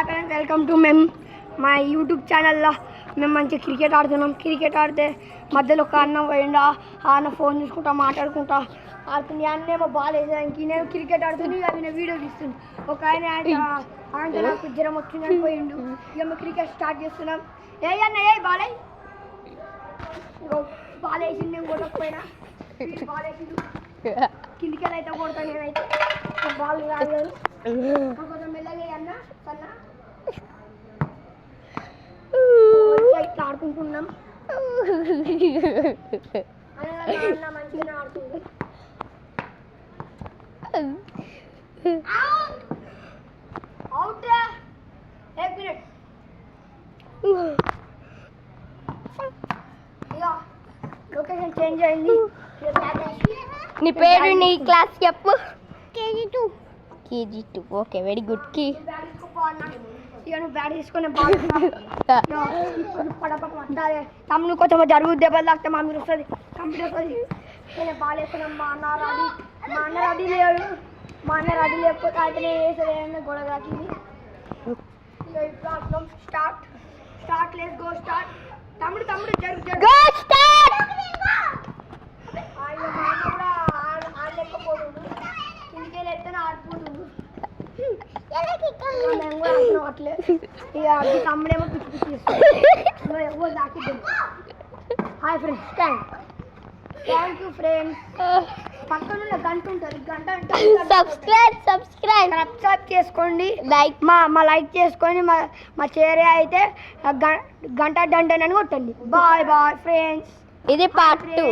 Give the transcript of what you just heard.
Friends welcome to మా YouTube ఛానల్లో మేము మంచిగా క్రికెట్ ఆడుతున్నాం. క్రికెట్ ఆడితే మధ్యలో ఒక అన్న పోయిండా, ఆ అన్న ఫోన్ చూసుకుంటా మాట్లాడుకుంటా ఆడుతుంది. అన్నేమో బాల్ వేసేదానికి నేను క్రికెట్ ఆడుతుంది, అవి నేను వీడియో తీస్తుంది. ఒక ఆయన నాకు జ్వరం వచ్చిందని పోయిండు. ఇక మేము క్రికెట్ స్టార్ట్ చేస్తున్నాం. ఏ అన్న ఏ బాలే బాల్ వేసింది, నేను కొట్టకపోయినా బాల్ వేసిండు కిందికి అయితే కొడతాను. నేనైతే బాల్ కాదు కొంచెం మెల్లగా అన్న సన్న ఇట్లా ఆడుకుంటున్నాం. అన్న మంచిగా ఆడుతుంది. అవుట్ లొకేషన్ చేంజ్ అయింది. నీ పేరు నీ క్లాస్ చెప్పు. కేజీ2 ఓకే వెరీ గుడ్. కి బ్యాట్ తీసుకొని తమ్ముడు కొంచెం జరుగు దెబ్బలు తాకితే మా మీరు వస్తుంది కంప్లీట్ వస్తుంది. నేను బాల్ వేస్తున్నాం. మా అన్న రెడీ లేడు. మా అన్న రెడీ లేకపోతే అయితే నేను వేసేది గొడవ తాకింది. ఇప్పుడు స్టార్ట్ లెట్స్ గో స్టార్ట్. తమ్ముడు జరుగు కూడా ఆడలేకపోతుంది. కిందికి వెళ్తేనే ఆడిపోతుంది. అట్లే ఇక తమ్ముడేమో పిచ్చి పిచ్చి చేస్తుంది. ఎవరు దాకిద్దాం. Hi friends, thank you friends. పక్కన గంట ఉంటుంది, గంట సబ్స్క్రైబ్ చేసుకోండి. లైక్ చేసుకొని మా చేరే అయితే గంట డండనని కొట్టండి. Bye friends. ఇది పార్ట్ 2.